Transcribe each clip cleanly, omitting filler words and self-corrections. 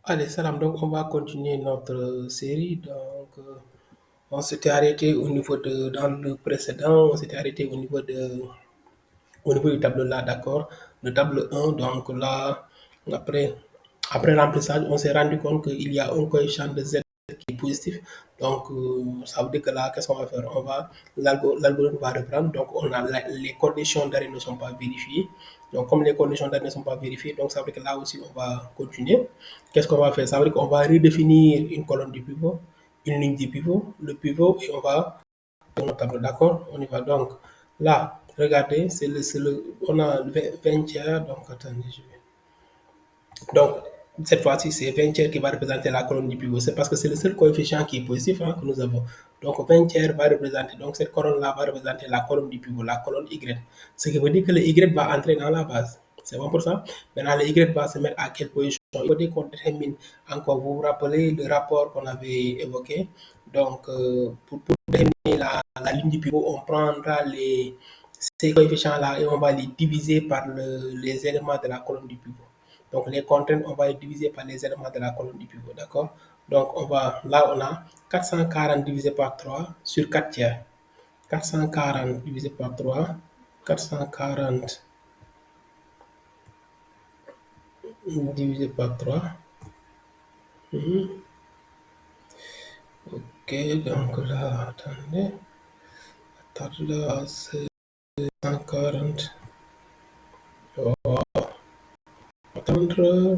Allez, salam. Donc, on va continuer notre série. Donc, on s'était arrêté au niveau de, dans le précédent, on s'était arrêté au niveau du tableau là, d'accord. Le tableau 1, donc là, après, après remplissage, on s'est rendu compte qu'il y a un coefficient de Z qui est positif. Donc, ça veut dire que là, qu'est-ce qu'on va faire? L'algorithme va reprendre. Donc, les conditions d'arrêt ne sont pas vérifiées. Donc, comme les conditions d'arrêt ne sont pas vérifiées, donc ça veut dire que là aussi, on va continuer. Qu'est-ce qu'on va faire? Ça veut dire qu'on va redéfinir une colonne du pivot, une ligne du pivot, le pivot, et on va dans notre tableau, d'accord? On y va. Donc, là, regardez, on a le 20 tiers. Donc, attendez, donc, cette fois-ci, c'est 20 tiers qui va représenter la colonne du pivot. C'est parce que c'est le seul coefficient qui est positif, hein, que nous avons. Donc, 20 tiers va représenter, donc cette colonne-là va représenter la colonne du pivot, la colonne Y. Ce qui veut dire que le Y va entrer dans la base. C'est bon pour ça? Maintenant, le Y va se mettre à quelle position? Il faut qu'on détermine encore, vous vous rappelez le rapport qu'on avait évoqué. Donc, pour déterminer la ligne du pivot, on prendra ces coefficients-là et on va les diviser par les éléments de la colonne du pivot. Donc, les contraintes, on va les diviser par les éléments de la colonne du pivot, d'accord? Donc, là, on a 440 divisé par 3 sur 4 tiers. 440 divisé par 3, 440 divisé par 3. Ok, donc là, attendez. Là, c'est 140. Oh, attendre.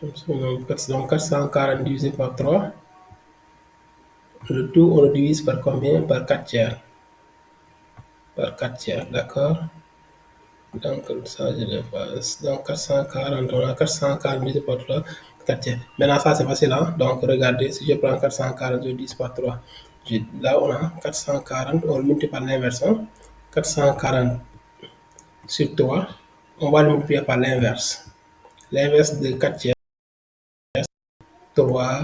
Donc, 440 divisé par 3. Le tout, on le divise par combien? Par 4 tiers. Par 4 tiers, d'accord? Donc, ça, je le passe. Donc, 440, on a 440 divisé par 3, 4 tiers. Maintenant, ça, c'est facile, hein? Donc, regardez, si je prends 440, je divise par 3. Là, on a 440, on le multiplie par l'inverse, hein? 440 sur 3, on va le multiplier par l'inverse. L'inverse de 4 tiers, 3,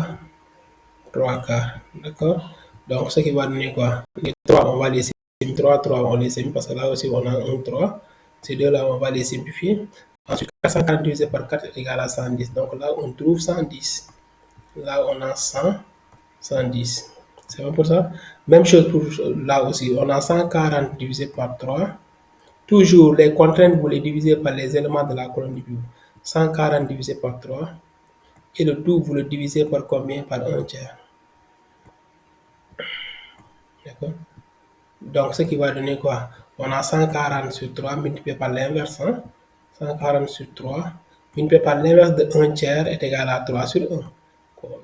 3 quarts, d'accord? Donc, ce qui va donner quoi? Les 3, on va les simplifier. 3, on les simplifie parce que là aussi, on a un 3. Ces deux-là, on va les simplifier. Ensuite, 440 divisé par 4 est égal à 110. Donc là, on trouve 110. Là, on a 100, 110. C'est bon pour ça? Même chose pour là aussi. On a 140 divisé par 3. Toujours, les contraintes, vous les divisez par les éléments de la colonne du pivot. 140 divisé par 3. Et le tout, vous le divisez par combien? Par un tiers. D'accord? Donc, ce qui va donner quoi? On a 140 sur 3 multiplié par l'inverse. Hein? 140 sur 3 multiplié par l'inverse de 1 tiers est égal à 3 sur 1,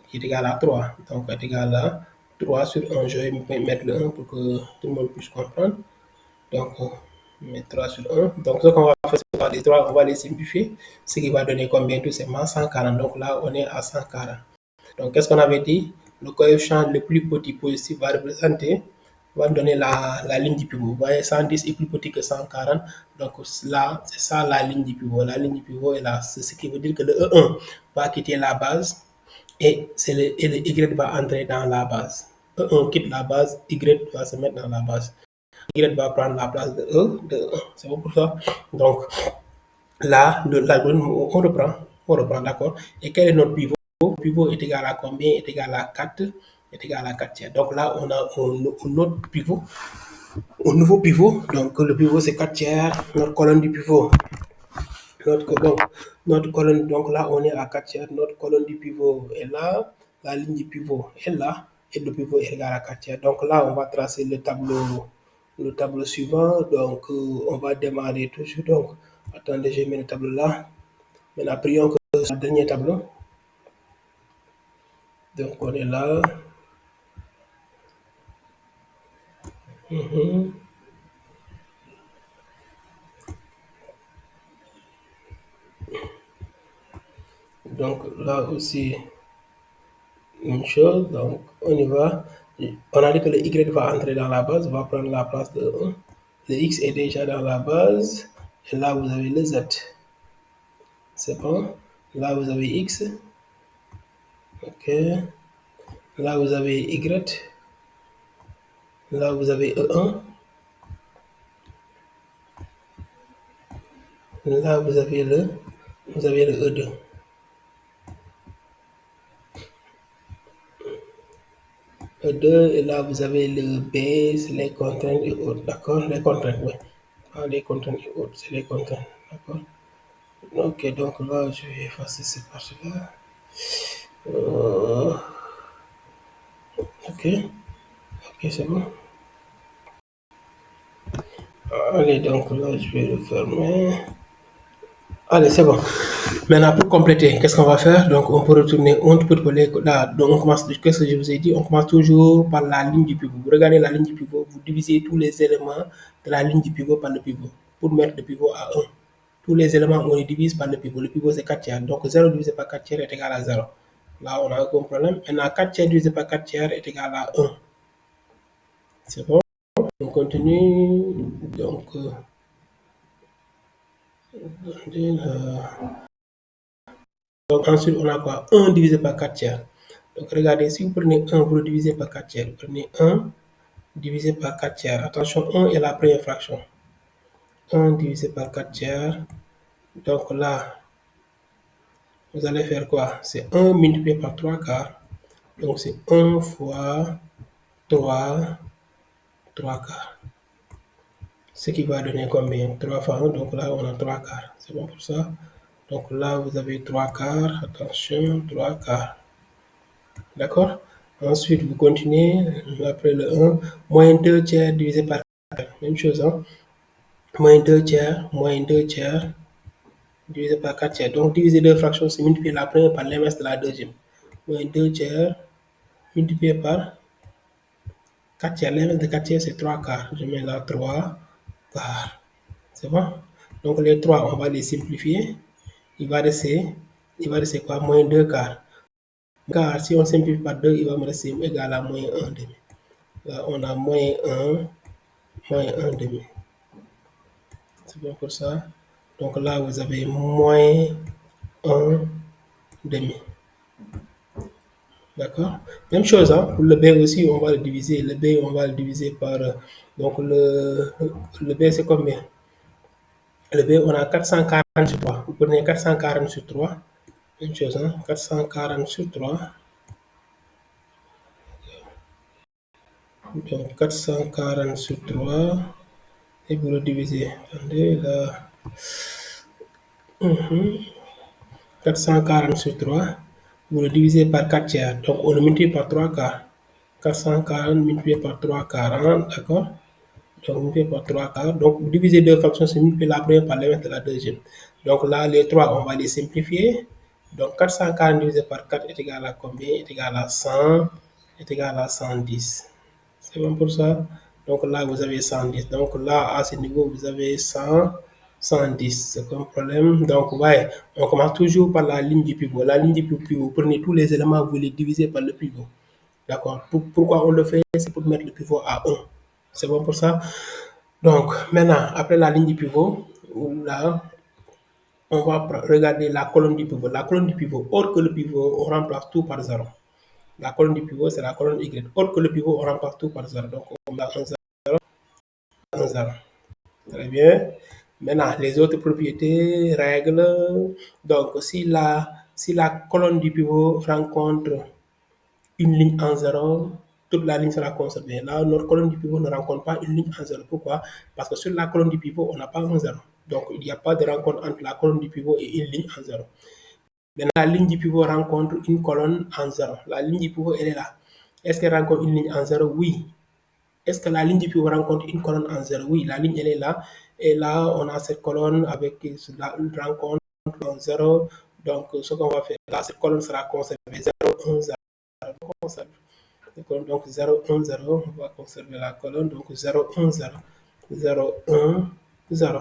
qui est égal à 3. Donc, est égal à 3 sur 1. Je vais mettre le 1 pour que tout le monde puisse comprendre. Donc, mettre 3 sur 1. Donc, ce qu'on va faire, c'est les 3, on va les simplifier. Ce qui va donner combien? Tout simplement 140. Donc, là, on est à 140. Donc, qu'est-ce qu'on avait dit? Le coefficient le plus petit positif va donner la ligne du pivot. Vous voyez, 110 est plus petit que 140. Donc, là, c'est ça la ligne du pivot. La ligne du pivot est là. C'est ce qui veut dire que le E1 va quitter la base et le Y va entrer dans la base. E1 quitte la base, Y va se mettre dans la base. Y va prendre la place de E, de 1. C'est bon pour ça? Donc, là, l'algorithme, on reprend, d'accord? Et quel est notre pivot? Le pivot est égal à combien? Est égal à 4, est égal à 4 tiers. Donc là, on a un autre pivot, un nouveau pivot. Donc le pivot, c'est 4 tiers. Notre colonne du pivot, donc, notre colonne, donc là, on est à 4 tiers. Notre colonne du pivot est là, la ligne du pivot est là, et le pivot est égal à 4 tiers. Donc là, on va tracer le tableau suivant. Donc, on va démarrer toujours. Donc, attendez, je mets le tableau là. Maintenant, prions que ce soit le dernier tableau. Donc, on est là. Donc, là aussi, une chose. Donc, on y va. On a dit que le Y va entrer dans la base, va prendre la place de 1. Le X est déjà dans la base. Et là, vous avez le Z. C'est bon. Là, vous avez X. OK. Là, vous avez Y. Là, vous avez E1. Là, vous avez le E2. E2, et là, vous avez le B, c'est les contraintes et autres. D'accord? Les contraintes, oui. Pas les contraintes et autres, c'est les contraintes. D'accord? Ok, donc là, je vais effacer cette partie-là. Ok, ok, c'est bon. Allez, donc là, je vais le fermer. Allez, c'est bon. Maintenant, pour compléter, qu'est-ce qu'on va faire? Donc, on peut retourner, on peut coller là. Donc, on commence, qu'est-ce que je vous ai dit? On commence toujours par la ligne du pivot. Vous regardez la ligne du pivot, vous divisez tous les éléments de la ligne du pivot par le pivot pour mettre le pivot à 1. Tous les éléments, on les divise par le pivot. Le pivot, c'est 4 tiers. Donc, 0 divisé par 4 tiers est égal à 0. Là, on a aucun problème. Maintenant, 4 tiers divisé par 4 tiers est égal à 1. C'est bon? On continue. Donc, donc ensuite, on a quoi? 1 divisé par 4 tiers. Donc regardez, si vous prenez 1, vous le divisez par 4 tiers. Vous prenez 1 divisé par 4 tiers. Attention, 1 est la première fraction. 1 divisé par 4 tiers. Donc là, vous allez faire quoi? C'est 1 multiplié par 3 quarts. Donc c'est 1 fois 3, 3 quarts. Ce qui va donner combien? 3 fois 1, donc là on a 3 quarts. C'est bon pour ça? Donc là vous avez 3 quarts. Attention, 3 quarts. D'accord? Ensuite, vous continuez, après le 1, moins 2 tiers divisé par 4. Même chose, hein? Moins 2 tiers, divisé par 4 tiers. Donc, diviser deux fractions, c'est multiplier la première par l'inverse de la deuxième. Moins 2 tiers multiplié par 4 tiers. L'inverse de 4 tiers, c'est 3 quarts. Je mets là 3 quarts. C'est bon? Donc, les 3, on va les simplifier. Il va rester quoi? Moins 2 quarts. Car si on simplifie par 2, il va me rester égal à moins 1 demi. Là, on a moins 1 demi. C'est bon pour ça. Donc là, vous avez moins 1 demi. D'accord? Même chose, hein, pour le B aussi, on va le diviser. Le B, on va le diviser par... donc le B, c'est combien? Le B, on a 440 sur 3. Vous prenez 440 sur 3. Même chose, hein, 440 sur 3. Donc 440 sur 3. Et vous le divisez. Attendez, là. 440 sur 3, vous le divisez par 4 tiers. Donc, on le multiplie par 3 quarts. 440 multiplié par 3 quarts, d'accord? Donc, multiplié par 3 quarts. Donc, vous divisez deux fractions, c'est multiplier la première par l'inverse de la deuxième. Donc, là, les 3, on va les simplifier. Donc, 440 divisé par 4 est égal à combien? Est égal à 100, est égal à 110. C'est bon pour ça? Donc là, vous avez 110. Donc là, à ce niveau, vous avez 100, 110. C'est pas un problème. Donc, ouais, on commence toujours par la ligne du pivot. La ligne du pivot, vous prenez tous les éléments, vous les divisez par le pivot. D'accord? Pourquoi on le fait? C'est pour mettre le pivot à 1. C'est bon pour ça? Donc, maintenant, après la ligne du pivot, là, on va regarder la colonne du pivot. La colonne du pivot, autre que le pivot, on remplace tout par 0. La colonne du pivot, c'est la colonne Y. Autre que le pivot, on remplace tout par 0. Donc, on a 1, 0, 1, 0. Très bien. Maintenant, les autres propriétés, règles. Donc, si la colonne du pivot rencontre une ligne en 0, toute la ligne sera conservée. Là, notre colonne du pivot ne rencontre pas une ligne en 0. Pourquoi? Parce que sur la colonne du pivot, on n'a pas un 0. Donc, il n'y a pas de rencontre entre la colonne du pivot et une ligne en 0. Maintenant, la ligne du pivot rencontre une colonne en 0. La ligne du pivot, elle est là. Est-ce qu'elle rencontre une ligne en 0? Oui. Est-ce que la ligne du pivot rencontre une colonne en 0? Oui, la ligne, elle est là. Et là, on a cette colonne avec la rencontre en 0. Donc, ce qu'on va faire là, cette colonne sera conservée 0, 1, 0. Donc, 0, 1, 0. On va conserver la colonne. Donc, 0, 1, 0. 0, 1, 0.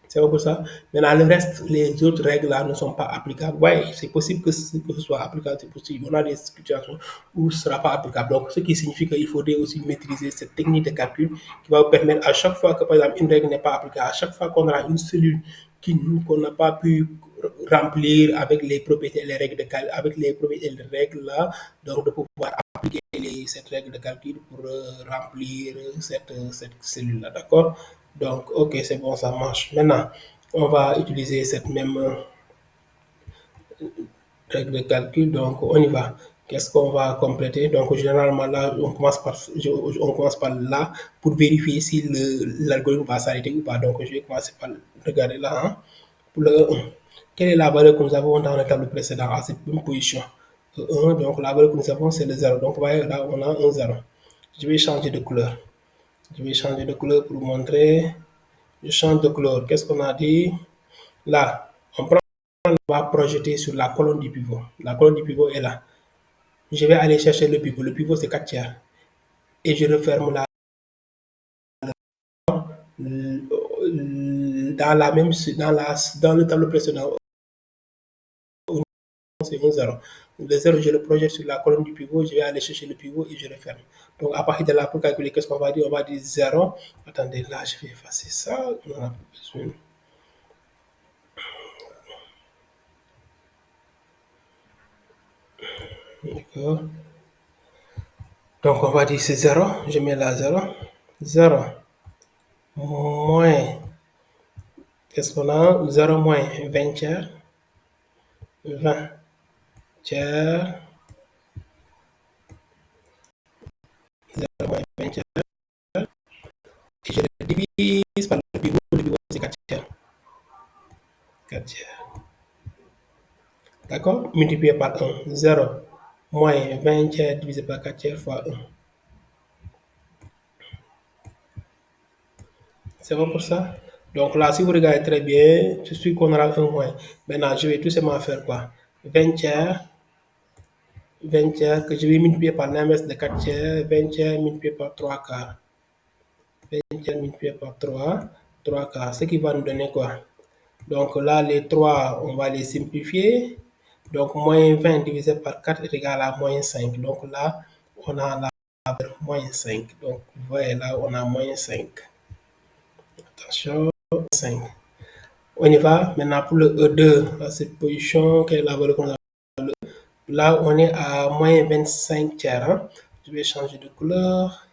C'est pour ça. Maintenant, le reste, les autres règles là ne sont pas applicables. Oui, c'est possible que ce soit applicable, c'est possible. On a des situations où ce ne sera pas applicable. Donc, ce qui signifie qu'il faudrait aussi maîtriser cette technique de calcul qui va vous permettre à chaque fois que, par exemple, une règle n'est pas applicable, à chaque fois qu'on aura une cellule qu'on n'a pas pu remplir avec les propriétés et les règles de calcul, avec les propriétés et les règles là, donc de pouvoir appliquer cette règle de calcul pour remplir cette cellule là, d'accord? Donc, ok, c'est bon, ça marche. Maintenant, On va utiliser cette même règle de calcul, donc on y va. Qu'est-ce qu'on va compléter? Donc généralement là, on commence par là pour vérifier si l'algorithme va s'arrêter ou pas. Donc je vais commencer par regarder là. Hein. Pour le 1, quelle est la valeur que nous avons dans le tableau précédent à cette même position? Le 1, donc la valeur que nous avons c'est le 0. Donc vous voyez là, on a un 0. Je vais changer de couleur. Je vais changer de couleur pour vous montrer. Je change de couleur. Qu'est-ce qu'on a dit? Là, on va projeter sur la colonne du pivot. La colonne du pivot est là. Je vais aller chercher le pivot. Le pivot, c'est 4 tiers. Et je referme là. Dans, la même, dans le tableau précédent, c'est un 0. Le 0, je le projette sur la colonne du pivot. Je vais aller chercher le pivot et je referme. Donc, à partir de là, pour calculer, qu'est-ce qu'on va dire? On va dire 0. Attendez, là, je vais effacer ça. On n'a plus besoin. D'accord. Donc, on va dire c'est 0. Je mets là 0. 0 moins, qu'est-ce qu'on a? 0 moins 20 tiers. 20 tiers. 0 moins 20 tiers. Et je le divise par le pivot. Le pivot, c'est 4 tiers. 4 tiers. D'accord? Multiplié par 1. 0 moins 20 tiers divisé par 4 tiers fois 1. C'est bon pour ça? Donc là, si vous regardez très bien, je suis qu'on aura 1 moins. Maintenant, je vais tout simplement faire quoi? 20 tiers 20 tiers que je vais multiplier par l'inverse de 4 tiers, 20 tiers multiplié par 3 quarts. 20 tiers multiplié par 3 quarts, ce qui va nous donner quoi? Donc là, les 3, on va les simplifier. Donc moins 20 divisé par 4 est égal à moins 5. Donc là, on a la valeur moins 5. Donc vous voyez là, on a moins 5. Attention, 5. On y va. Maintenant pour le E2, à cette position, quelle est la valeur qu'on a? Là, on est à moins 25 tiers. Hein? Je vais changer de couleur.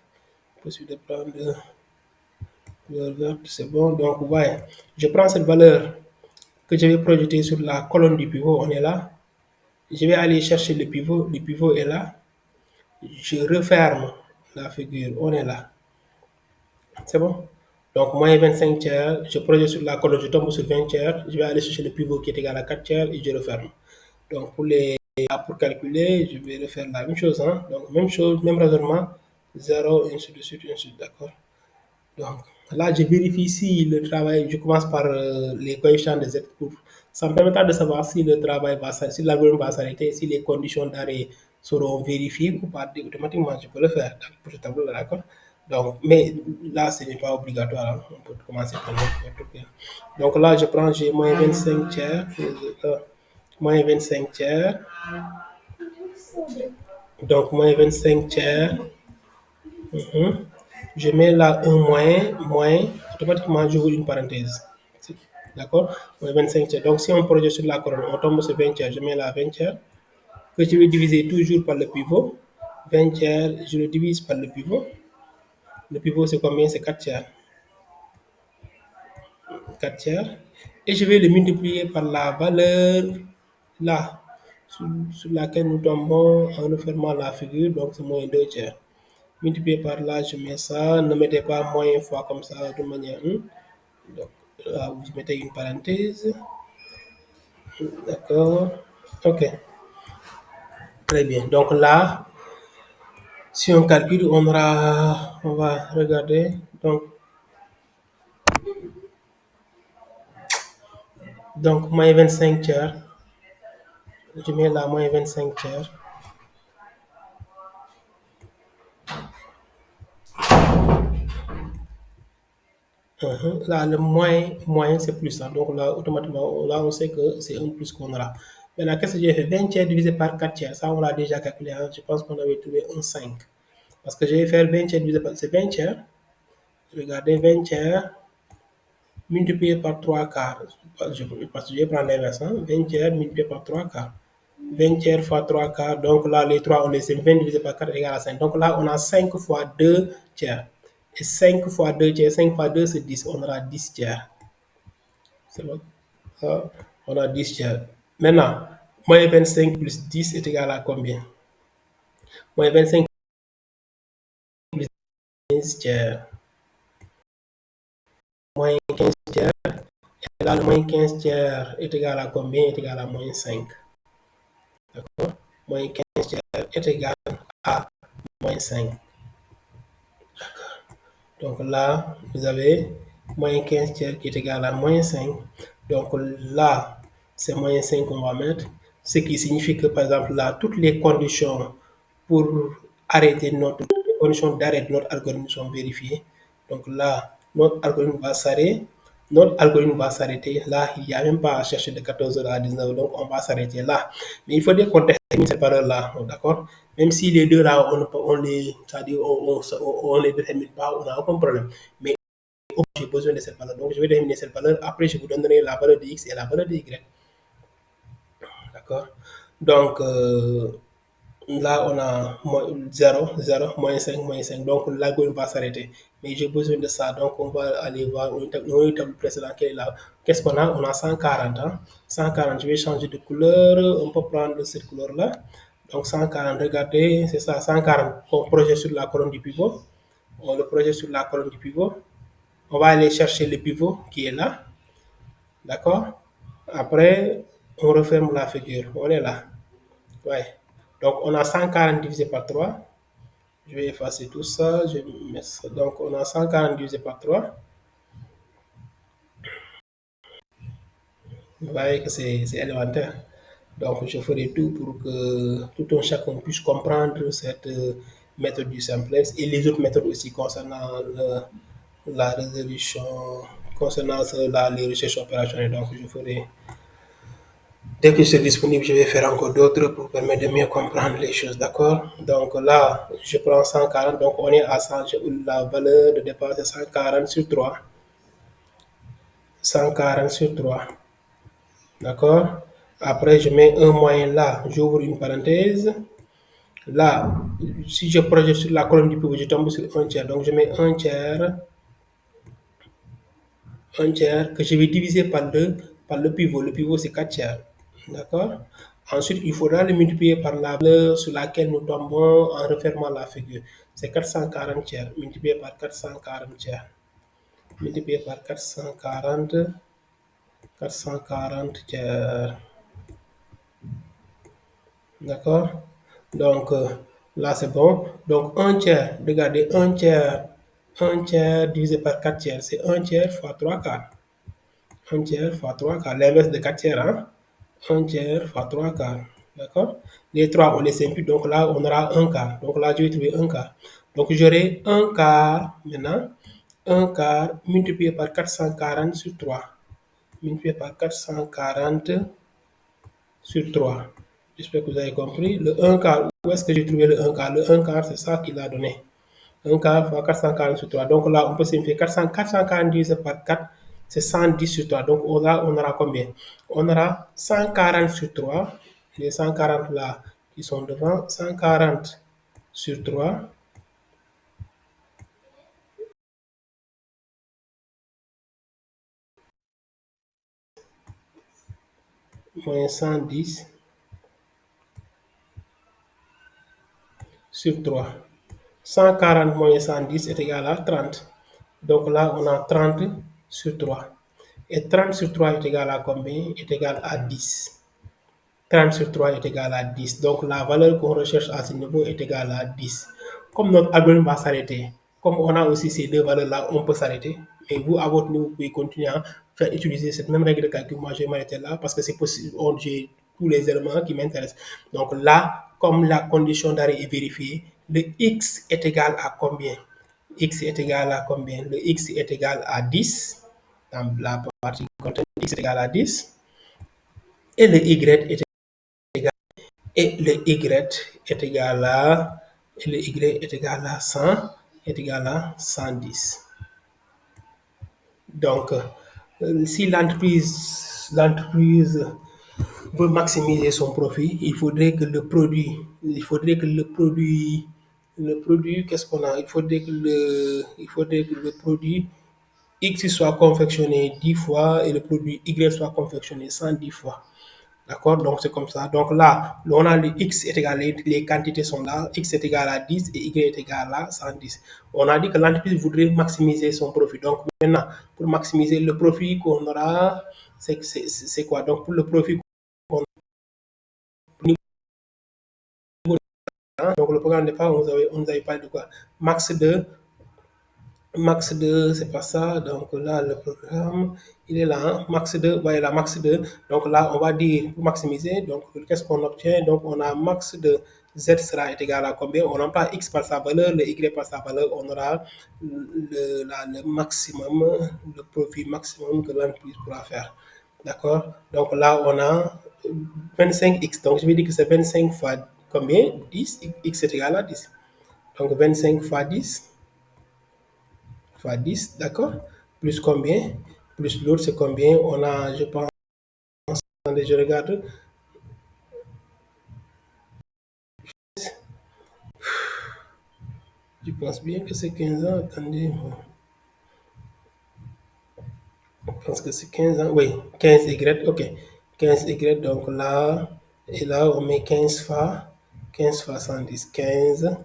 Possible de prendre couleur verte, c'est bon. Donc, vous voyez, je prends cette valeur que je vais projeter sur la colonne du pivot. On est là. Je vais aller chercher le pivot. Le pivot est là. Je referme la figure. On est là. C'est bon. Donc, moins 25 tiers. Je projette sur la colonne. Je tombe sur 20 tiers. Je vais aller chercher le pivot qui est égal à 4 tiers et je referme. Donc, pour calculer, je vais refaire la même chose. Hein. Donc, même chose, même raisonnement. 0, ainsi de suite, ainsi de suite. D'accord. Donc, là, je vérifie si le travail, je commence par les coefficients de Z pour, ça me permettra de savoir si le travail va s'arrêter, si l'algorithme va s'arrêter, si les conditions d'arrêt seront vérifiées ou pas. Automatiquement, je peux le faire pour ce tableau, d'accord? Donc, mais là, ce n'est pas obligatoire. Hein. On peut commencer par n'importe quel. Donc là, je prends, j'ai moins 25 tiers, moins 25 tiers. Donc, moins 25 tiers. Je mets là un moins, automatiquement j'ouvre une parenthèse. D'accord? Moins 25 tiers. Donc si on projette sur la colonne, on tombe sur 20 tiers, je mets là 20 tiers, que je vais diviser toujours par le pivot. 20 tiers, je le divise par le pivot. Le pivot c'est combien? C'est 4 tiers. 4 tiers. Et je vais le multiplier par la valeur là, sur laquelle nous tombons en refermant la figure, donc c'est moins 2 tiers. Multiplié par là, je mets ça. Ne mettez pas moins fois comme ça de manière 1. Donc là, vous mettez une parenthèse. D'accord. OK. Très bien. Donc là, si on calcule, on va regarder. Donc moins 25 tiers. Je mets là moins 25 tiers. Là, le moins c'est plus ça. Donc là, automatiquement, là, on sait que c'est un plus qu'on aura. Maintenant, qu'est-ce que j'ai fait? 20 tiers divisé par 4 tiers. Ça, on l'a déjà calculé. Hein. Je pense qu'on avait trouvé un 5. Parce que je vais faire 20 tiers divisé par... C'est 20 tiers. Regardez, 20 tiers multiplié par 3 quarts. Parce que je vais prendre l'inverse. Hein. 20 tiers multiplié par 3 quarts. 20 tiers fois 3 quarts. Donc là, les 3, on les sait. 20 divisé par 4 égale à 5. Donc là, on a 5 fois 2 tiers. Et 5 fois 2 tiers, 5 fois 2, c'est 10. On aura 10 tiers. C'est bon. Ça, on a 10 tiers. Maintenant, moins 25 plus 10 est égal à combien? Moins 25 plus 15 tiers. Moins 15 tiers est égal à moins 15 tiers est égal à combien? Est égal à moins 5. D'accord? Moins 15 tiers est égal à moins 5. Donc là, vous avez moins 15 tiers qui est égal à moins 5. Donc là, c'est moins 5 qu'on va mettre. Ce qui signifie que, par exemple, là, toutes les conditions pour arrêter les conditions d'arrêt de notre algorithme sont vérifiées. Donc là, notre algorithme va s'arrêter. Notre algorithme va s'arrêter. Là, il n'y a même pas à chercher de 14h à 19h, donc on va s'arrêter là. Mais il faut dire qu'on termine cette valeur-là, d'accord? Même si les deux là, on les, c'est-à-dire on les détermine pas, on n'a aucun problème. Mais j'ai besoin de cette valeur. Donc je vais déterminer cette valeur. Après, je vous donnerai la valeur de x et la valeur de y. D'accord? Donc, là, on a 0, 0, moins 5, moins 5. Donc, l'algorithme va s'arrêter. Mais j'ai besoin de ça. Donc, on va aller voir une table précédente qui est là. Qu'est-ce qu'on a? On a 140. Hein? 140, je vais changer de couleur. On peut prendre cette couleur-là. Donc, 140, regardez, c'est ça, 140 qu'on projette sur la colonne du pivot. On le projette sur la colonne du pivot. On va aller chercher le pivot qui est là. D'accord? Après, on referme la figure. On est là. Ouais. Donc, on a 140 divisé par 3. Je vais effacer tout ça. Je vais mettre ça. Donc, on a 140 divisé par 3. Vous voyez que c'est élémentaire. Donc, je ferai tout pour que tout un chacun puisse comprendre cette méthode du simplex et les autres méthodes aussi concernant la résolution, concernant les recherches opérationnelles. Donc, je ferai, dès que je serai disponible, je vais faire encore d'autres pour permettre de mieux comprendre les choses, d'accord? Donc là, je prends 140, donc on est à 100, la valeur de départ c'est 140 sur 3. 140 sur 3, d'accord? Après, je mets un moyen là, j'ouvre une parenthèse. Là, si je projette sur la colonne du pivot, je tombe sur un tiers, donc je mets un tiers que je vais diviser par le pivot. Le pivot, c'est 4 tiers. D'accord? Ensuite, il faudra le multiplier par la valeur sur laquelle nous tombons en refermant la figure. C'est 440 tiers, multiplié par 440 tiers. Multiplié par 440 tiers. D'accord? Donc, là, c'est bon. Donc, un tiers, regardez, un tiers divisé par 4 tiers, c'est un tiers fois 3 quarts. Un tiers fois 3 quarts, l'inverse de 4 tiers, hein? Un tiers fois 3 quarts. D'accord? Les 3, on les simplifie, donc là, on aura un quart. Donc là, je vais trouver un quart. Donc j'aurai un quart maintenant. Un quart multiplié par 440 sur 3. Multiplié par 440 sur 3. J'espère que vous avez compris. Le un quart, où est-ce que j'ai trouvé le un quart? Le un quart, c'est ça qu'il a donné. Un quart fois 440 sur 3. Donc là, on peut simplifier 440 divisé par 4, c'est 110 sur 3. Donc on aura combien? On aura 140 sur 3. Les 140 là qui sont devant, 140 sur 3 moins 110 sur 3. 140 moins 110 est égal à 30. Donc là, on a 30 sur 3. Et 30 sur 3 est égal à combien? Est égal à 10. 30 sur 3 est égal à 10. Donc la valeur qu'on recherche à ce niveau est égale à 10. Comme notre algorithme va s'arrêter, comme on a aussi ces deux valeurs-là, on peut s'arrêter. Et vous, à votre niveau, vous pouvez continuer à faire utiliser cette même règle de calcul. Moi, je vais m'arrêter là parce que c'est possible. J'ai tous les éléments qui m'intéressent. Donc là, comme la condition d'arrêt est vérifiée, le x est égal à combien? X est égal à combien? Le x est égal à 10. Dans la partie contenue, x est égal à 10. Et le y est et le y est égal à et le y est égal à 100 est égal à 110. Donc, si l'entreprise veut maximiser son profit, qu'est-ce qu'on a? Il faudrait que le produit X soit confectionné 10 fois et le produit Y soit confectionné 110 fois. D'accord? Donc, c'est comme ça. Donc, là, on a le X est égal, les quantités sont là, X est égal à 10 et Y est égal à 110. On a dit que l'entreprise voudrait maximiser son profit. Donc, maintenant, pour maximiser le profit qu'on aura, c'est quoi? Donc, pour le profit qu'on a, donc le programme de départ, on nous avait parlé de quoi? Max 2, c'est pas ça. Donc là, le programme, il est là. Hein. Max 2, voilà, max 2. Donc là, on va dire, pour maximiser, donc qu'est-ce qu'on obtient? Donc on a max de Z sera égal à combien? On remplace X par sa valeur, le Y par sa valeur, on aura le maximum, le profit maximum que l'entreprise pourra faire. D'accord? Donc là, on a 25X. Donc je vais dire que c'est 25 fois combien? 10. X est égal à 10. Donc 25 fois 10 fois 10, d'accord? Plus combien? Plus l'autre, c'est combien? On a, je pense, attendez, je regarde. Je pense bien que c'est 15 ans. Attendez, je pense que c'est 15 ans. Oui, 15Y, ok. 15Y, donc là, et là, on met 15 fois 110. 15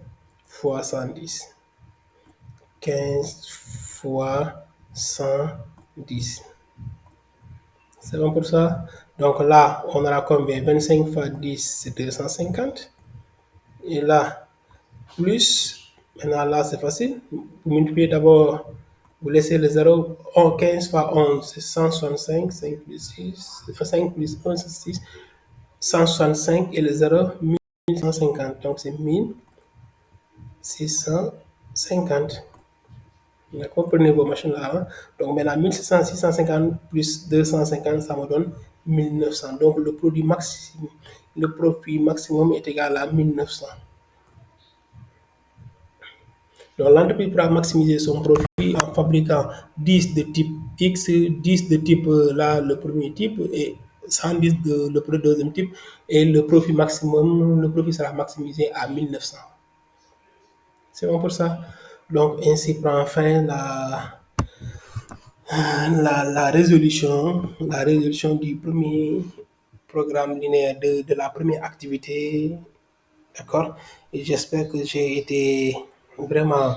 fois 110. 15 fois 110. C'est bon pour ça? Donc là, on aura combien? 25 fois 10, c'est 250. Et là, plus, maintenant là, c'est facile. Vous multipliez d'abord, vous laissez le 0, 15 fois 11, c'est 165, 5 plus 6, 5 plus 11, c'est 6, 165 et le 0, 1150. Donc c'est 1650. D'accord, prenez vos machines là. Hein. Donc maintenant, 1600, 650 plus 250, ça me donne 1900. Donc le profit maximum est égal à 1900. Donc l'entreprise pourra maximiser son profit en fabriquant 10 de type X, 10 de type là, le premier type, et 110 de le deuxième type, et le profit maximum, le profit sera maximisé à 1900. C'est bon pour ça. Donc ainsi prend fin la résolution du premier programme linéaire de la première activité. D'accord? Et j'espère que j'ai été vraiment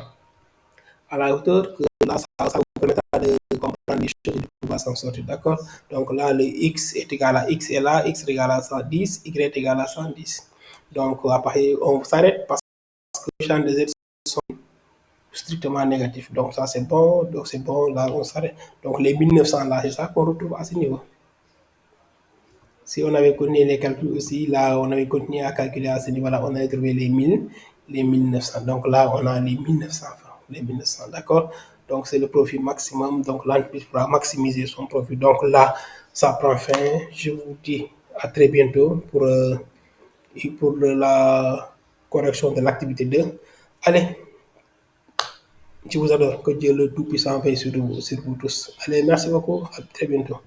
à la hauteur, que là, ça vous permettra de comprendre les choses et de pouvoir s'en sortir. D'accord? Donc là, le X est égal à X est là, X est égal à 110, Y est égal à 110. Donc après, on s'arrête parce que les champs de Z sont strictement négatifs. Donc ça, c'est bon. Donc c'est bon. Là, on s'arrête. Donc les 1900, là, c'est ça qu'on retrouve à ce niveau. Si on avait continué les calculs aussi, là, on avait continué à calculer à ce niveau-là, on avait trouvé les 1900. Donc là, on a les 1900 francs, les 1900, d'accord? Donc c'est le profit maximum. Donc l'entreprise pourra maximiser son profit. Donc là, ça prend fin. Je vous dis à très bientôt pour la correction de l'activité 2. Allez, je vous adore. Que Dieu le Tout-Puissant veille sur vous tous. Allez, merci beaucoup. À très bientôt.